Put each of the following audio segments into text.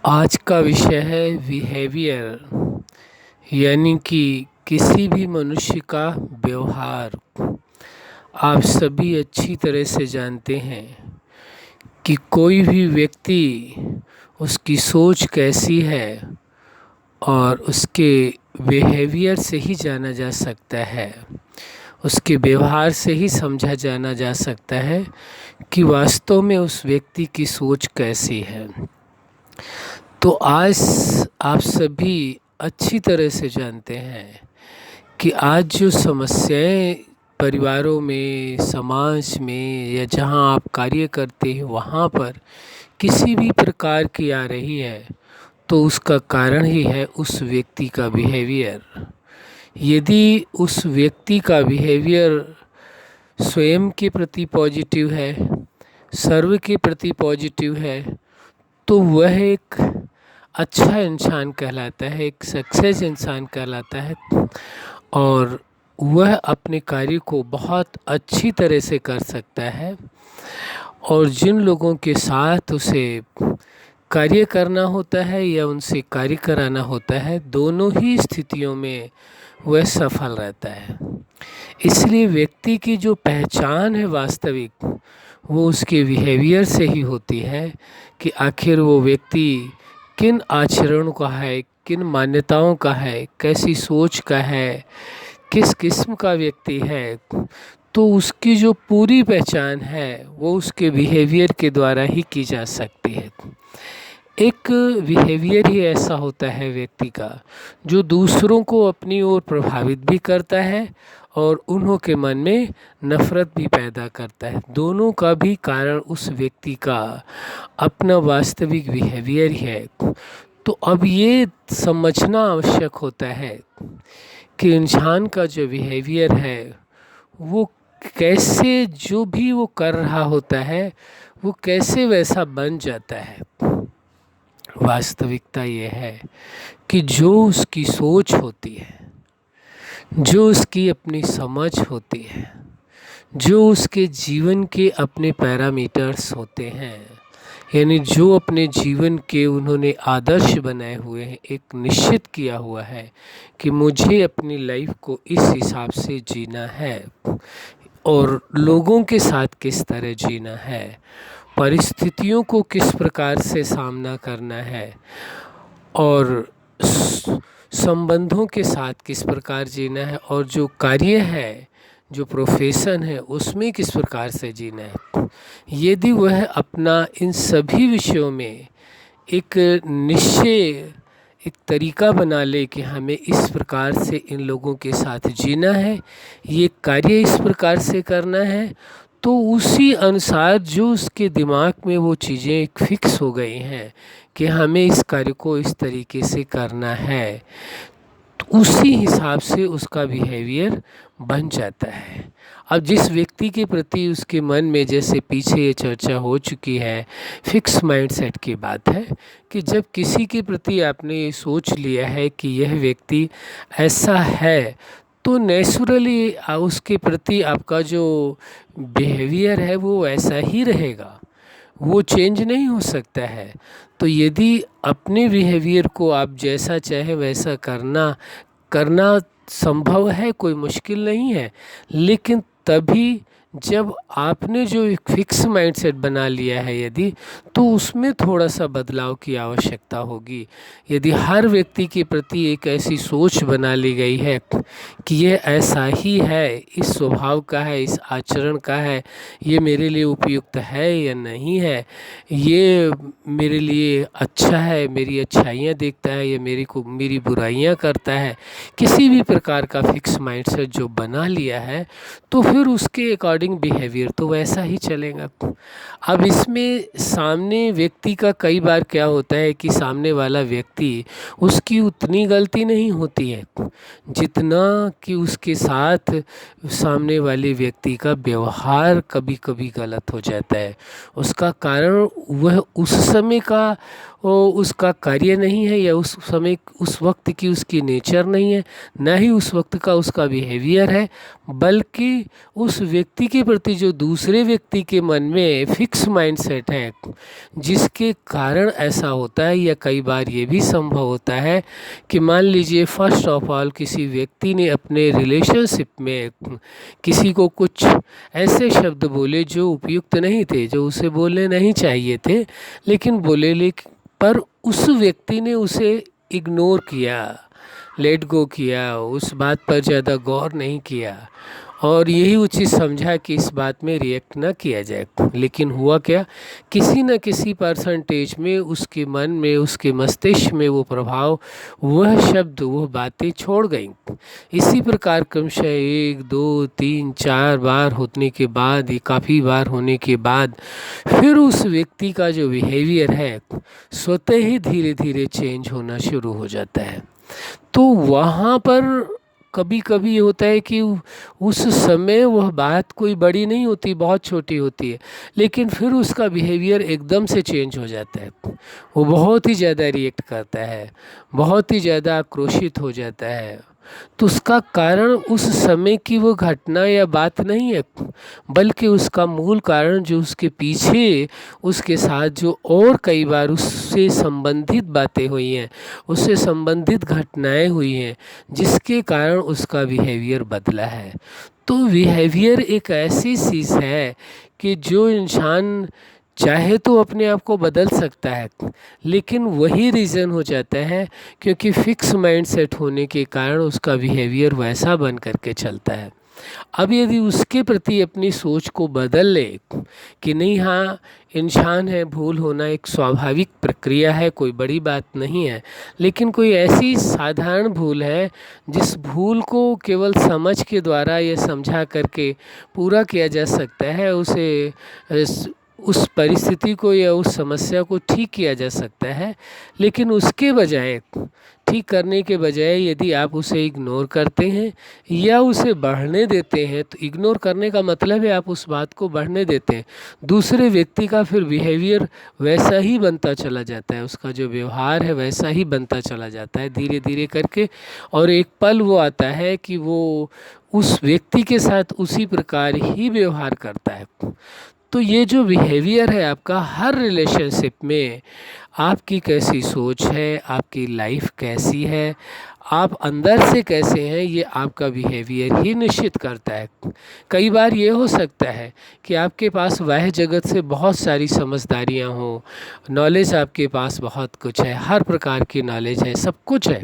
आज का विषय है बिहेवियर, यानी कि किसी भी मनुष्य का व्यवहार। आप सभी अच्छी तरह से जानते हैं कि कोई भी व्यक्ति, उसकी सोच कैसी है और उसके बिहेवियर से ही जाना जा सकता है, उसके व्यवहार से ही समझा जाना जा सकता है कि वास्तव में उस व्यक्ति की सोच कैसी है। तो आज आप सभी अच्छी तरह से जानते हैं कि आज जो समस्याएं परिवारों में, समाज में या जहां आप कार्य करते हैं वहां पर किसी भी प्रकार की आ रही है, तो उसका कारण ही है उस व्यक्ति का बिहेवियर। यदि उस व्यक्ति का बिहेवियर स्वयं के प्रति पॉजिटिव है, सर्व के प्रति पॉजिटिव है, तो वह एक अच्छा इंसान कहलाता है, एक सक्सेस इंसान कहलाता है और वह अपने कार्य को बहुत अच्छी तरह से कर सकता है। और जिन लोगों के साथ उसे कार्य करना होता है या उनसे कार्य कराना होता है, दोनों ही स्थितियों में वह सफल रहता है। इसलिए व्यक्ति की जो पहचान है वास्तविक, वो उसके बिहेवियर से ही होती है कि आखिर वो व्यक्ति किन आचरणों का है, किन मान्यताओं का है, कैसी सोच का है, किस किस्म का व्यक्ति है। तो उसकी जो पूरी पहचान है वो उसके बिहेवियर के द्वारा ही की जा सकती है। एक बिहेवियर ही ऐसा होता है व्यक्ति का जो दूसरों को अपनी ओर प्रभावित भी करता है और उन्हों के मन में नफ़रत भी पैदा करता है। दोनों का भी कारण उस व्यक्ति का अपना वास्तविक बिहेवियर है। तो अब ये समझना आवश्यक होता है कि इंसान का जो बिहेवियर है वो कैसे, जो भी वो कर रहा होता है वो कैसे वैसा बन जाता है। वास्तविकता ये है कि जो उसकी सोच होती है, जो उसकी अपनी समझ होती है, जो उसके जीवन के अपने पैरामीटर्स होते हैं, यानी जो अपने जीवन के उन्होंने आदर्श बनाए हुए हैं, एक निश्चित किया हुआ है कि मुझे अपनी लाइफ को इस हिसाब से जीना है और लोगों के साथ किस तरह जीना है, परिस्थितियों को किस प्रकार से सामना करना है और संबंधों के साथ किस प्रकार जीना है और जो कार्य है, जो प्रोफेशन है, उसमें किस प्रकार से जीना है। यदि वह अपना इन सभी विषयों में एक निश्चय, एक तरीका बना ले कि हमें इस प्रकार से इन लोगों के साथ जीना है, ये कार्य इस प्रकार से करना है, तो उसी अनुसार जो उसके दिमाग में वो चीज़ें फिक्स हो गई हैं कि हमें इस कार्य को इस तरीके से करना है, तो उसी हिसाब से उसका बिहेवियर बन जाता है। अब जिस व्यक्ति के प्रति उसके मन में, जैसे पीछे ये चर्चा हो चुकी है, फिक्स माइंडसेट की बात है कि जब किसी के प्रति आपने ये सोच लिया है कि यह व्यक्ति ऐसा है, तो नेचुरली उसके प्रति आपका जो बिहेवियर है वो ऐसा ही रहेगा, वो चेंज नहीं हो सकता है। तो यदि अपने बिहेवियर को आप जैसा चाहे वैसा करना करना संभव है, कोई मुश्किल नहीं है, लेकिन तभी जब आपने जो एक फिक्स माइंडसेट बना लिया है यदि, तो उसमें थोड़ा सा बदलाव की आवश्यकता होगी। यदि हर व्यक्ति के प्रति एक ऐसी सोच बना ली गई है कि ये ऐसा ही है, इस स्वभाव का है, इस आचरण का है, ये मेरे लिए उपयुक्त है या नहीं है, ये मेरे लिए अच्छा है, मेरी अच्छाइयाँ देखता है या मेरी बुराइयाँ करता है, किसी भी प्रकार का फिक्स माइंडसेट जो बना लिया है, तो फिर उसके अकॉर्डिंग बिहेवियर तो वैसा ही चलेगा। अब इसमें सामने व्यक्ति का कई बार क्या होता है कि सामने वाला व्यक्ति, उसकी उतनी गलती नहीं होती है जितना कि उसके साथ सामने वाले व्यक्ति का व्यवहार कभी कभी गलत हो जाता है। उसका कारण वह उस समय का वो उसका कार्य नहीं है या उस समय उस वक्त की उसकी नेचर नहीं है, ना ही उस वक्त का उसका बिहेवियर है, बल्कि उस व्यक्ति के प्रति जो दूसरे व्यक्ति के मन में फिक्स माइंडसेट है जिसके कारण ऐसा होता है। या कई बार ये भी संभव होता है कि मान लीजिए फर्स्ट ऑफ ऑल किसी व्यक्ति ने अपने रिलेशनशिप में किसी को कुछ ऐसे शब्द बोले जो उपयुक्त नहीं थे, जो उसे बोलने नहीं चाहिए थे, लेकिन बोले पर उस व्यक्ति ने उसे इग्नोर किया, लेट गो किया, उस बात पर ज़्यादा गौर नहीं किया और यही उचित समझा कि इस बात में रिएक्ट ना किया जाए। लेकिन हुआ क्या, किसी न किसी परसेंटेज में उसके मन में, उसके मस्तिष्क में वो प्रभाव, वह शब्द, वह बातें छोड़ गई। इसी प्रकार क्रमशः 1 2 3 4 बार होने के बाद, ये काफ़ी बार होने के बाद फिर उस व्यक्ति का जो बिहेवियर है स्वतः ही धीरे धीरे चेंज होना शुरू हो जाता है। तो वहाँ पर कभी कभी ये होता है कि उस समय वह बात कोई बड़ी नहीं होती, बहुत छोटी होती है, लेकिन फिर उसका बिहेवियर एकदम से चेंज हो जाता है। वो बहुत ही ज़्यादा रिएक्ट करता है, बहुत ही ज़्यादा आक्रोशित हो जाता है। तो उसका कारण उस समय की वो घटना या बात नहीं है, बल्कि उसका मूल कारण जो उसके पीछे उसके साथ जो और कई बार उससे संबंधित बातें हुई हैं, उससे संबंधित घटनाएं हुई हैं, जिसके कारण उसका बिहेवियर बदला है। तो बिहेवियर एक ऐसी चीज़ है कि जो इंसान चाहे तो अपने आप को बदल सकता है, लेकिन वही रीज़न हो जाता है क्योंकि फिक्स माइंड सेट होने के कारण उसका बिहेवियर वैसा बन करके चलता है। अब यदि उसके प्रति अपनी सोच को बदल ले कि नहीं, हाँ इंसान है, भूल होना एक स्वाभाविक प्रक्रिया है, कोई बड़ी बात नहीं है, लेकिन कोई ऐसी साधारण भूल है जिस भूल को केवल समझ के द्वारा या समझा करके पूरा किया जा सकता है, उस परिस्थिति को या उस समस्या को ठीक किया जा सकता है। लेकिन उसके बजाय, ठीक करने के बजाय यदि आप उसे इग्नोर करते हैं या उसे बढ़ने देते हैं, तो इग्नोर करने का मतलब है आप उस बात को बढ़ने देते हैं, दूसरे व्यक्ति का फिर बिहेवियर वैसा ही बनता चला जाता है, उसका जो व्यवहार है वैसा ही बनता चला जाता है धीरे धीरे करके। और एक पल वो आता है कि वो उस व्यक्ति के साथ उसी प्रकार ही व्यवहार करता है। तो ये जो बिहेवियर है आपका हर रिलेशनशिप में, आपकी कैसी सोच है, आपकी लाइफ कैसी है, आप अंदर से कैसे हैं, ये आपका बिहेवियर ही निश्चित करता है। कई बार ये हो सकता है कि आपके पास वह जगत से बहुत सारी समझदारियाँ हों, नॉलेज आपके पास बहुत कुछ है, हर प्रकार की नॉलेज है, सब कुछ है,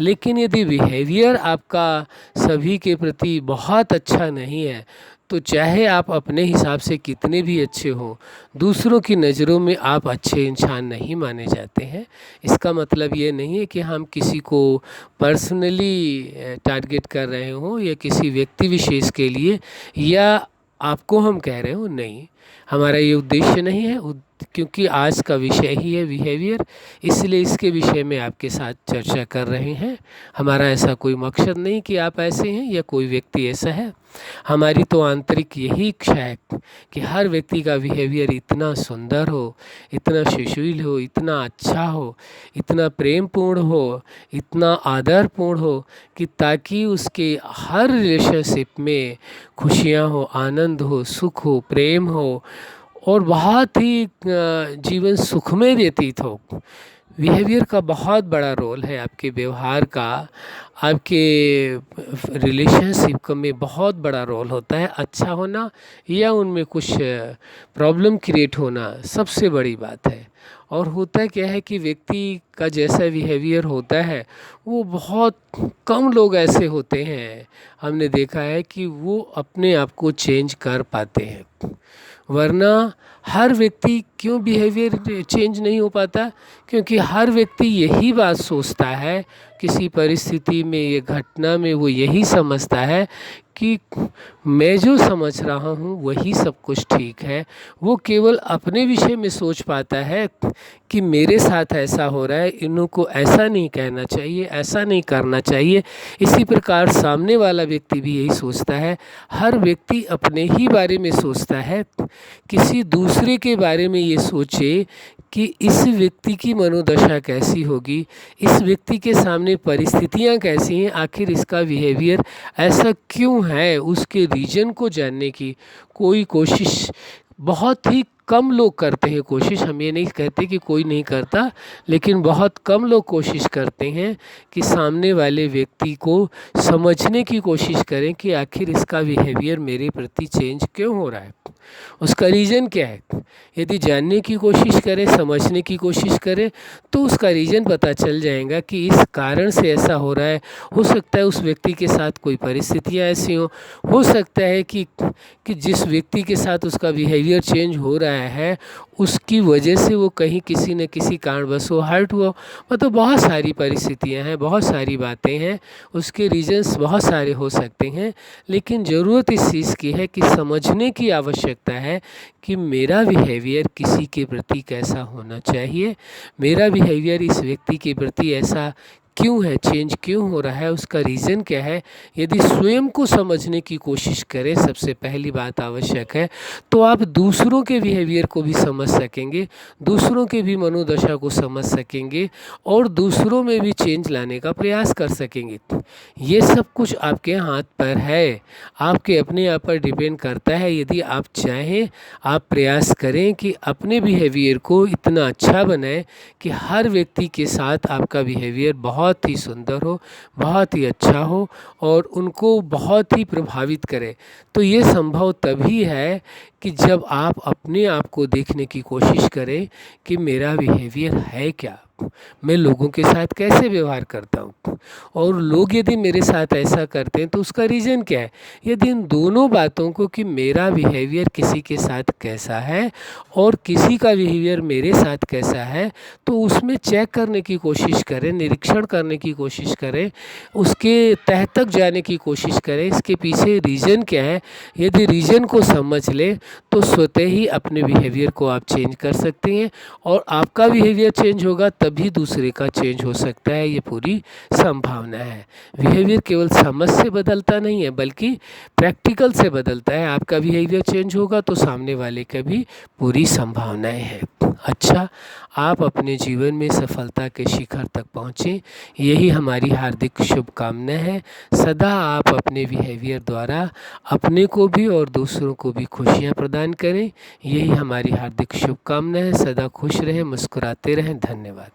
लेकिन यदि बिहेवियर आपका सभी के प्रति बहुत अच्छा नहीं है, तो चाहे आप अपने हिसाब से कितने भी अच्छे हों, दूसरों की नज़रों में आप अच्छे इंसान नहीं माने जाते हैं। इसका मतलब ये नहीं है कि हम किसी को पर्सनली टारगेट कर रहे हों या किसी व्यक्ति विशेष के लिए या आपको हम कह रहे हो, नहीं, हमारा ये उद्देश्य नहीं है। क्योंकि आज का विषय ही है बिहेवियर, इसलिए इसके विषय में आपके साथ चर्चा कर रहे हैं। हमारा ऐसा कोई मकसद नहीं कि आप ऐसे हैं या कोई व्यक्ति ऐसा है। हमारी तो आंतरिक यही इच्छा है कि हर व्यक्ति का बिहेवियर इतना सुंदर हो, इतना सुशील हो, इतना अच्छा हो, इतना प्रेमपूर्ण हो, इतना आदरपूर्ण हो कि ताकि उसके हर रिलेशनशिप में खुशियाँ हो, आनंद हो, सुख हो, प्रेम हो और बहुत ही जीवन सुखमय व्यतीत हो। बिहेवियर का बहुत बड़ा रोल है आपके व्यवहार का, आपके रिलेशनशिप में बहुत बड़ा रोल होता है। अच्छा होना या उनमें कुछ प्रॉब्लम क्रिएट होना सबसे बड़ी बात है। और होता क्या है कि व्यक्ति का जैसा बिहेवियर होता है वो बहुत कम लोग ऐसे होते हैं, हमने देखा है कि वो अपने आप को चेंज कर पाते हैं। वरना हर व्यक्ति क्यों बिहेवियर चेंज नहीं हो पाता, क्योंकि हर व्यक्ति यही बात सोचता है, किसी परिस्थिति में या घटना में वो यही समझता है कि मैं जो समझ रहा हूँ वही सब कुछ ठीक है। वो केवल अपने विषय में सोच पाता है कि मेरे साथ ऐसा हो रहा है, इनको ऐसा नहीं कहना चाहिए, ऐसा नहीं करना चाहिए। इसी प्रकार सामने वाला व्यक्ति भी यही सोचता है। हर व्यक्ति अपने ही बारे में सोचता है, किसी दूसरे के बारे में ये सोचे कि इस व्यक्ति की मनोदशा कैसी होगी, इस व्यक्ति के सामने परिस्थितियाँ कैसी हैं, आखिर इसका बिहेवियर ऐसा क्यों है, उसके रीज़न को जानने की कोई कोशिश बहुत ही कम लोग करते हैं। कोशिश हम ये नहीं कहते कि कोई नहीं करता, लेकिन बहुत कम लोग कोशिश करते हैं कि सामने वाले व्यक्ति को समझने की कोशिश करें कि आखिर इसका बिहेवियर मेरे प्रति चेंज क्यों हो रहा है, उसका रीज़न क्या है। यदि जानने की कोशिश करें, समझने की कोशिश करें, तो उसका रीज़न पता चल जाएगा कि इस कारण से ऐसा हो रहा है। हो सकता है उस व्यक्ति के साथ कोई परिस्थितियाँ ऐसी हों, हो सकता है कि जिस व्यक्ति के साथ उसका बिहेवियर चेंज हो रहा है उसकी वजह से वो कहीं किसी न किसी कारणवश वो हर्ट हुआ। मतलब बहुत सारी परिस्थितियाँ हैं, बहुत सारी बातें हैं, उसके रीज़न्स बहुत सारे हो सकते हैं, लेकिन ज़रूरत इस चीज़ की है कि समझने की आवश्यकता है कि मेरा बिहेवियर किसी के प्रति कैसा होना चाहिए, मेरा बिहेवियर इस व्यक्ति के प्रति ऐसा क्यों है, चेंज क्यों हो रहा है, उसका रीज़न क्या है। यदि स्वयं को समझने की कोशिश करें, सबसे पहली बात आवश्यक है, तो आप दूसरों के बिहेवियर को भी समझ सकेंगे, दूसरों के भी मनोदशा को समझ सकेंगे और दूसरों में भी चेंज लाने का प्रयास कर सकेंगे। ये सब कुछ आपके हाथ पर है, आपके अपने आप पर डिपेंड करता है। यदि आप चाहें, आप प्रयास करें कि अपने बिहेवियर को इतना अच्छा बनाएं कि हर व्यक्ति के साथ आपका बिहेवियर बहुत ही सुंदर हो, बहुत ही अच्छा हो और उनको बहुत ही प्रभावित करे। तो ये संभव तभी है कि जब आप अपने आप को देखने की कोशिश करें कि मेरा बिहेवियर है क्या, मैं लोगों के साथ कैसे व्यवहार करता हूँ और लोग यदि मेरे साथ ऐसा करते हैं तो उसका रीज़न क्या है। यदि इन दोनों बातों को कि मेरा बिहेवियर किसी के साथ कैसा है और किसी का बिहेवियर मेरे साथ कैसा है, तो उसमें चेक करने की कोशिश करें, निरीक्षण करने की कोशिश करें, उसके तह तक जाने की कोशिश करें, इसके पीछे रीज़न क्या है। यदि रीज़न को समझ लें तो स्वतः ही अपने बिहेवियर को आप चेंज कर सकते हैं और आपका बिहेवियर चेंज होगा तभी दूसरे का चेंज हो सकता है। ये पूरी संभावना है। बिहेवियर केवल समझ से बदलता नहीं है बल्कि प्रैक्टिकल से बदलता है। आपका बिहेवियर चेंज होगा तो सामने वाले का भी पूरी संभावनाएं हैं। अच्छा, आप अपने जीवन में सफलता के शिखर तक पहुँचें, यही हमारी हार्दिक शुभकामना है। सदा आप अपने बिहेवियर द्वारा अपने को भी और दूसरों को भी खुशियाँ प्रदान करें, यही हमारी हार्दिक शुभकामना है। सदा खुश रहें, मुस्कुराते रहें। धन्यवाद।